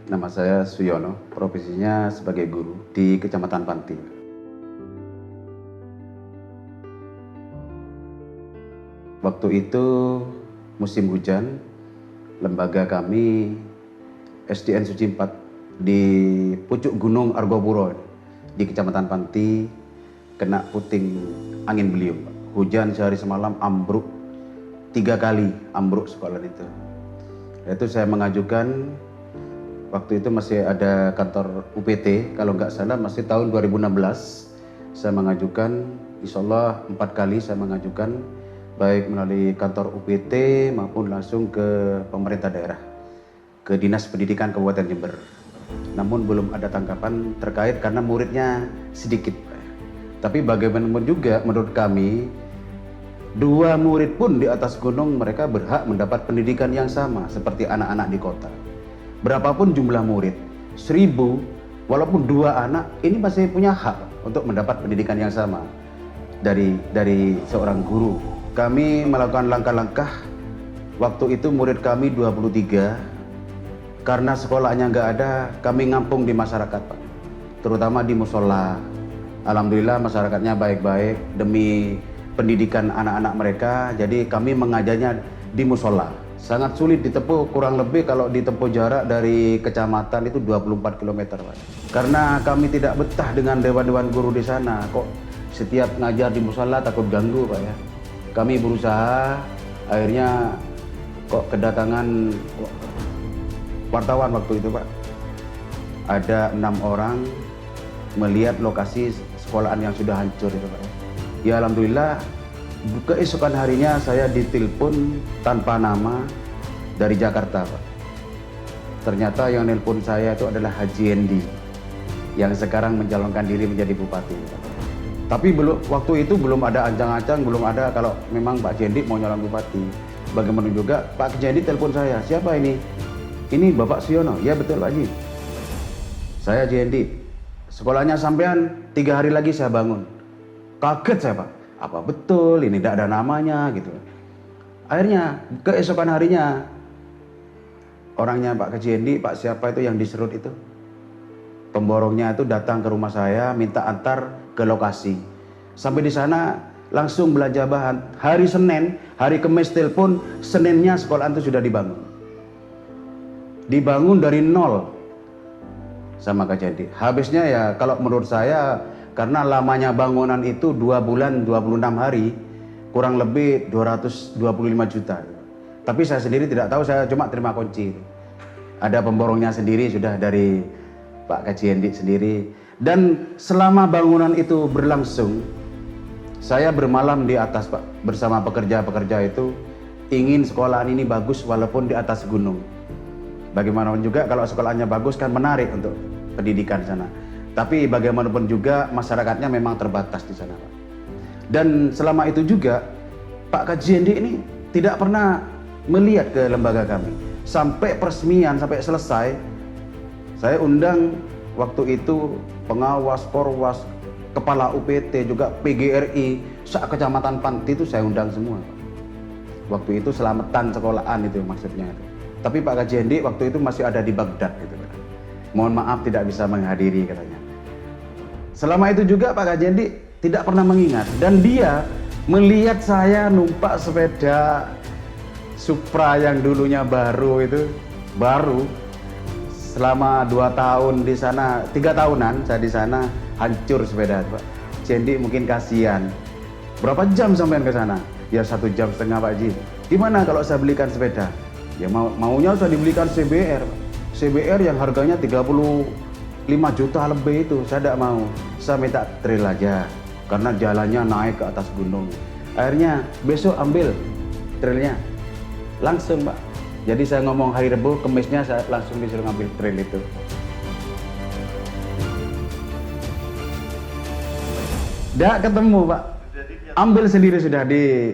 Nama saya Suyono, profesinya sebagai guru di Kecamatan Panti. Waktu itu musim hujan, lembaga kami SDN Suci 4 di pucuk Gunung Argopuro di Kecamatan Panti kena puting angin beliung. Hujan sehari semalam, ambruk 3 kali ambruk sekolah itu. Itu saya mengajukan, waktu itu masih ada kantor UPT, kalau nggak salah masih tahun 2016. Saya mengajukan, insya Allah 4 kali saya mengajukan, baik melalui kantor UPT maupun langsung ke pemerintah daerah, ke Dinas Pendidikan Kabupaten Jember. Namun belum ada tanggapan terkait karena muridnya sedikit. Tapi bagaimanapun juga menurut kami, 2 murid pun di atas gunung mereka berhak mendapat pendidikan yang sama seperti anak-anak di kota. Berapapun jumlah murid, 1000, walaupun 2 anak, ini masih punya hak untuk mendapat pendidikan yang sama dari seorang guru. Kami melakukan langkah-langkah, waktu itu murid kami 23, karena sekolahnya nggak ada, kami ngampung di masyarakat, Pak. Terutama di musola. Alhamdulillah masyarakatnya baik-baik demi pendidikan anak-anak mereka, jadi kami mengajarnya di musola. Sangat sulit ditempuh, kurang lebih kalau ditempuh jarak dari kecamatan itu 24 km, Pak. Karena kami tidak betah dengan dewan-dewan guru di sana, kok setiap ngajar di musola takut ganggu, Pak ya. Kami berusaha, akhirnya kok kedatangan wartawan waktu itu, Pak. Ada 6 orang melihat lokasi sekolahan yang sudah hancur itu, Pak. Ya alhamdulillah, keesokan harinya saya ditelepon tanpa nama dari Jakarta, Pak. Ternyata yang nelpon saya itu adalah Haji Endi yang sekarang mencalonkan diri menjadi bupati, Pak. Tapi waktu itu belum ada ancang-ancang, belum ada kalau memang Pak Jendi mau nyalon bupati. Bagaimana juga Pak Jendi telepon saya, siapa ini? Ini Bapak Suyono. Ya betul Pak Haji. Saya Jendi. Sekolahnya sampean 3 hari lagi saya bangun. Kaget saya, Pak. Apa betul ini tidak ada namanya gitu. Akhirnya keesokan harinya orangnya Pak Kejendi, Pak siapa itu yang diserut itu, pemborongnya itu datang ke rumah saya minta antar ke lokasi. Sampai di sana langsung belanja bahan. Hari Senin, hari Kamis telepon, Seninnya sekolahan itu sudah dibangun. Dibangun dari nol sama Kak Jendi. Habisnya ya kalau menurut saya, karena lamanya bangunan itu 2 bulan 26 hari, kurang lebih 225 juta. Tapi saya sendiri tidak tahu, saya cuma terima kunci. Ada pemborongnya sendiri sudah dari Pak Kajiendi sendiri. Dan selama bangunan itu berlangsung, saya bermalam di atas, Pak, bersama pekerja-pekerja itu, ingin sekolahan ini bagus walaupun di atas gunung. Bagaimanapun juga kalau sekolahnya bagus kan menarik untuk pendidikan sana. Tapi bagaimanapun juga masyarakatnya memang terbatas di sana, Pak. Dan selama itu juga Pak Kajiendi ini tidak pernah melihat ke lembaga kami. Sampai peresmian, sampai selesai, saya undang waktu itu pengawas, korwas, kepala UPT, juga PGRI, kecamatan Panti itu saya undang semua, Pak. Waktu itu selamatan sekolahan itu maksudnya. Tapi Pak Kajiendi waktu itu masih ada di Baghdad gitu, Pak. Mohon maaf tidak bisa menghadiri katanya. Selama itu juga Pak Kajiendi tidak pernah mengingat, dan dia melihat saya numpak sepeda Supra yang dulunya baru itu, baru selama 2 tahun di sana, 3 tahunan saya di sana, hancur sepeda, Pak. Jendi mungkin kasihan. Berapa jam sampean ke sana? Ya 1,5 jam Pak Ji. Gimana kalau saya belikan sepeda? Ya maunya saya dibelikan CBR, Pak. CBR yang harganya 35 juta lebih itu, saya tidak mau. Saya minta trail aja, karena jalannya naik ke atas gunung. Akhirnya besok ambil trailnya, langsung Pak. Jadi saya ngomong hari Rabu, Kamisnya saya langsung disuruh ngambil trail itu. Tidak ketemu, Pak. Ambil sendiri sudah di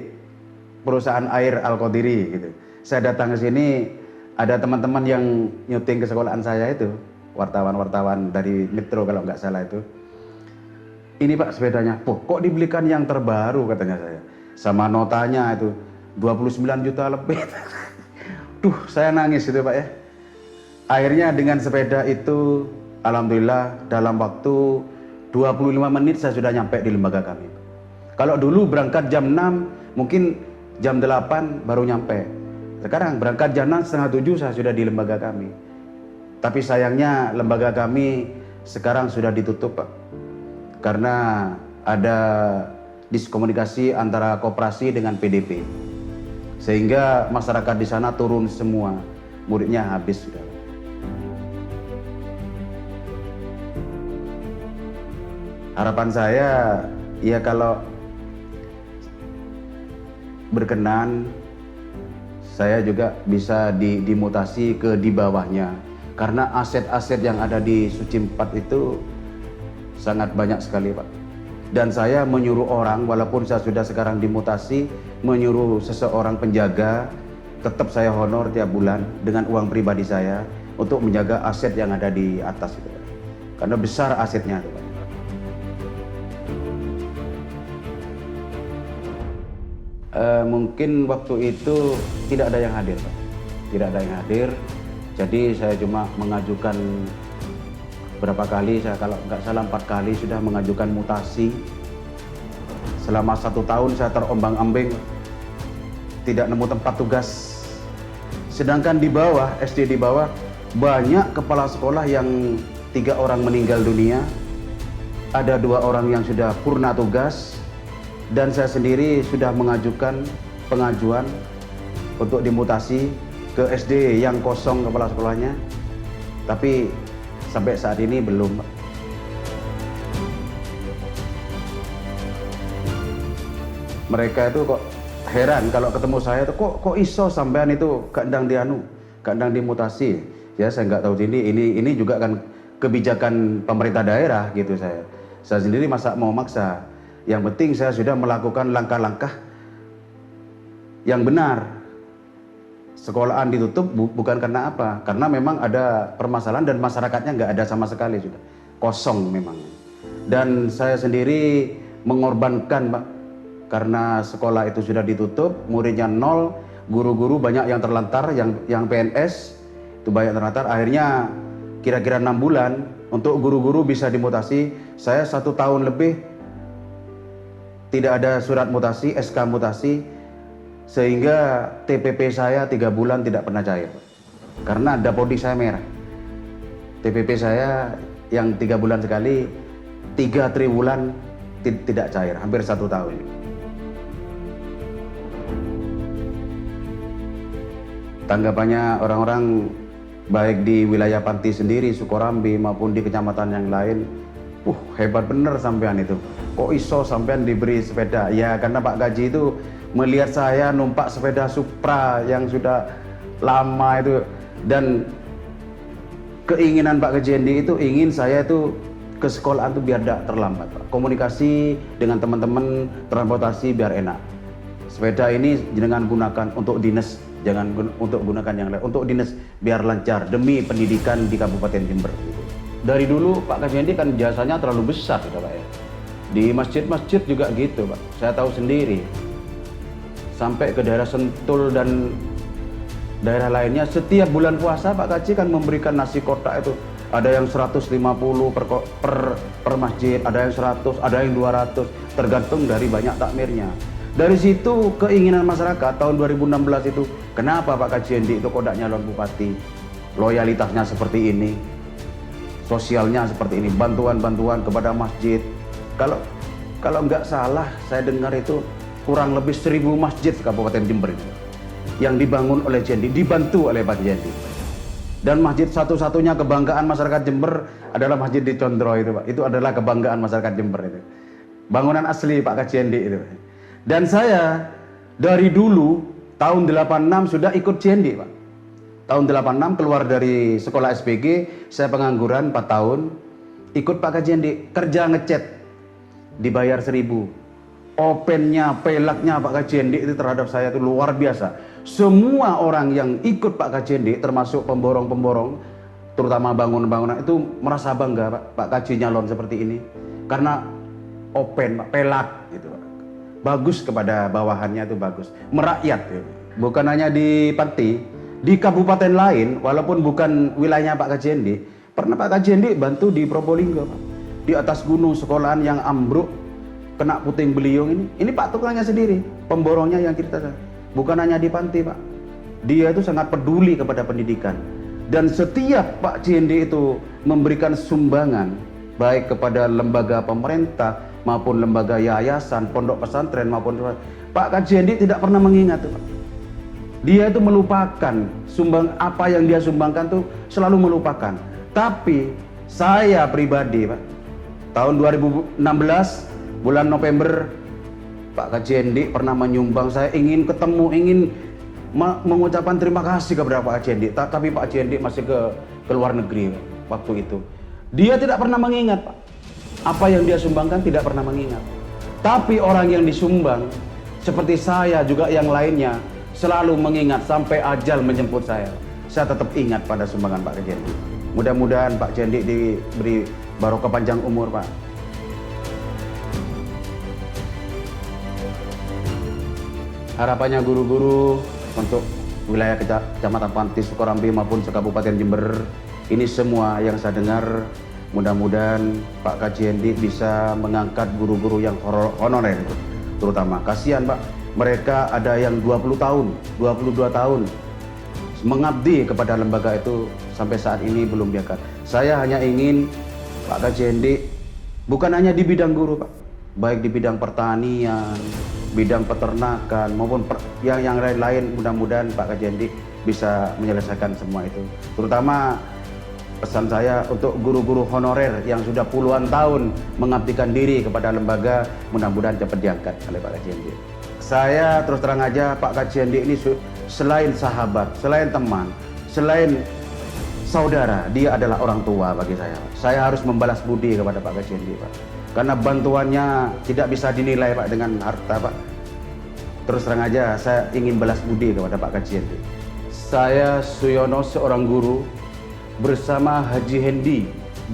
perusahaan air Al-Qadiri gitu. Saya datang ke sini, ada teman-teman yang nyuting ke sekolahan saya itu, wartawan-wartawan dari Metro kalau nggak salah itu. Ini Pak sepedanya, kok dibelikan yang terbaru katanya saya. Sama notanya itu 29 juta lebih. Duh, saya nangis itu Pak ya. Akhirnya dengan sepeda itu, alhamdulillah dalam waktu 25 menit saya sudah nyampe di lembaga kami. Kalau dulu berangkat jam 6, mungkin jam 8 baru nyampe. Sekarang berangkat jam 6, setengah 7 saya sudah di lembaga kami. Tapi sayangnya lembaga kami sekarang sudah ditutup, Pak. Karena ada diskomunikasi antara koperasi dengan PDP. Sehingga masyarakat di sana turun semua, muridnya habis sudah. Harapan saya, ya kalau berkenan, saya juga bisa dimutasi ke di bawahnya. Karena aset-aset yang ada di Suci 4 itu sangat banyak sekali, Pak. Dan saya menyuruh orang, walaupun saya sudah sekarang dimutasi, menyuruh seseorang penjaga, tetap saya honor tiap bulan dengan uang pribadi saya untuk menjaga aset yang ada di atas itu, Pak. Karena besar asetnya, Pak. Mungkin waktu itu tidak ada yang hadir, Pak. Tidak ada yang hadir. Jadi saya cuma mengajukan berapa kali, saya kalau nggak salah 4 kali sudah mengajukan mutasi. Selama 1 tahun saya terombang-ambing, tidak nemu tempat tugas. Sedangkan di bawah, SD di bawah, banyak kepala sekolah yang 3 orang meninggal dunia, ada 2 orang yang sudah purna tugas, dan saya sendiri sudah mengajukan pengajuan untuk dimutasi ke SD yang kosong kepala sekolahnya, tapi sampai saat ini belum. Mereka itu kok heran kalau ketemu saya itu, kok iso sampean itu kadang dimutasi. Ya saya nggak tahu ini juga kan kebijakan pemerintah daerah gitu saya. Saya sendiri masa mau maksa. Yang penting saya sudah melakukan langkah-langkah yang benar. Sekolahan ditutup bukan karena apa? Karena memang ada permasalahan dan masyarakatnya nggak ada sama sekali, sudah kosong memang. Dan saya sendiri mengorbankan, Pak, karena sekolah itu sudah ditutup, muridnya 0, guru-guru banyak yang terlantar, yang PNS itu banyak terlantar. Akhirnya kira-kira 6 bulan untuk guru-guru bisa dimutasi. Saya 1 tahun lebih tidak ada surat mutasi, SK mutasi, sehingga TPP saya 3 bulan tidak pernah cair, karena dapodik saya merah. TPP saya yang 3 bulan sekali, 3 triwulan tidak cair, hampir 1 tahun. Tanggapannya orang-orang baik di wilayah Panti sendiri, Sukorambi maupun di kecamatan yang lain, hebat bener sampean itu. Kok iso sampean diberi sepeda? Ya karena Pak Gaji itu melihat saya numpak sepeda Supra yang sudah lama itu, dan keinginan Pak Gaji itu ingin saya itu ke sekolah itu biar tidak terlambat, Pak. Komunikasi dengan teman-teman, transportasi biar enak. Sepeda ini jangan gunakan untuk dinas, jangan untuk gunakan yang lain. Untuk dinas biar lancar demi pendidikan di Kabupaten Jember. Dari dulu Pak Gaji kan jasanya terlalu besar, gitu, Pak, ya. Di masjid-masjid juga gitu, Pak. Saya tahu sendiri. Sampai ke daerah Sentul dan daerah lainnya, setiap bulan puasa Pak Gaji kan memberikan nasi kotak itu. Ada yang 150 per masjid, ada yang 100, ada yang 200, tergantung dari banyak takmirnya. Dari situ keinginan masyarakat tahun 2016 itu, kenapa Pak Gaji itu kodak nyalon bupati? Loyalitasnya seperti ini, sosialnya seperti ini, bantuan-bantuan kepada masjid. Kalau nggak salah, saya dengar itu kurang lebih 1000 masjid Kabupaten Jember itu yang dibangun oleh Jendi, dibantu oleh Pak Jendi. Dan masjid satu-satunya kebanggaan masyarakat Jember adalah masjid di Condro itu, Pak. Itu adalah kebanggaan masyarakat Jember itu. Bangunan asli Pak Jendi itu. Dan saya dari dulu tahun 86 sudah ikut Jendi, Pak. Tahun 86 keluar dari sekolah SPG, saya pengangguran 4 tahun, ikut Pak Jendi, kerja ngecat, dibayar 1000. Opennya, pelaknya Pak Kajendi itu terhadap saya itu luar biasa. Semua orang yang ikut Pak Kajendi, termasuk pemborong-pemborong, terutama bangunan-bangunan itu merasa bangga, Pak Kaji nyalon seperti ini. Karena open, Pak, pelak gitu, Pak. Bagus kepada bawahannya itu bagus. Merakyat. Gitu. Bukan hanya di Panti, Di kabupaten lain, walaupun bukan wilayahnya Pak Kajendi, pernah Pak Kajendi bantu di Probolinggo, Pak. Di atas gunung sekolahan yang ambruk, kena puting beliung ini Pak tukangnya sendiri, pemborongnya yang cerita. Bukan hanya di panti, Pak. Dia itu sangat peduli kepada pendidikan. Dan setiap Pak Jendi itu memberikan sumbangan, baik kepada lembaga pemerintah maupun lembaga yayasan, pondok pesantren maupun Pak Kajendi tidak pernah mengingat tuh, Pak. Dia itu melupakan apa yang dia sumbangkan tuh selalu melupakan. Tapi saya pribadi, Pak, tahun 2016 bulan November, Pak Kajendi pernah menyumbang. Saya ingin ketemu, ingin mengucapkan terima kasih kepada Pak Kajendi. Tapi Pak Kajendi masih ke luar negeri waktu itu. Dia tidak pernah mengingat, Pak. Apa yang dia sumbangkan tidak pernah mengingat. Tapi orang yang disumbang seperti saya juga yang lainnya selalu mengingat sampai ajal menjemput saya. Saya tetap ingat pada sumbangan Pak Kajendi. Mudah-mudahan Pak Kajendi diberi barokah panjang umur, Pak. Harapannya guru-guru untuk wilayah Kecamatan Panti, Sukorambi maupun Kabupaten Jember, ini semua yang saya dengar, mudah-mudahan Pak Kajendi bisa mengangkat guru-guru yang honorer itu. Terutama kasihan, Pak, mereka ada yang 20 tahun, 22 tahun mengabdi kepada lembaga itu, sampai saat ini belum diangkat. Saya hanya ingin Pak Kajendi bukan hanya di bidang guru, Pak, baik di bidang pertanian, bidang peternakan maupun yang lain-lain, mudah-mudahan Pak Kajendi bisa menyelesaikan semua itu. Terutama pesan saya untuk guru-guru honorer yang sudah puluhan tahun mengabdikan diri kepada lembaga, mudah-mudahan cepat diangkat oleh Pak Kajendi. Saya terus terang aja, Pak Kajendi ini selain sahabat, selain teman, selain saudara, dia adalah orang tua bagi saya. Saya harus membalas budi kepada Pak Kajendi, Pak. Karena bantuannya tidak bisa dinilai, Pak, dengan harta, Pak. Terus terang aja, saya ingin balas budi kepada Pak Kajendi. Saya Suyono, seorang guru, bersama Haji Hendi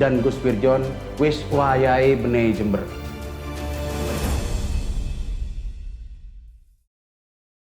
dan Gus Pirjon, wis wayahe benih Jember.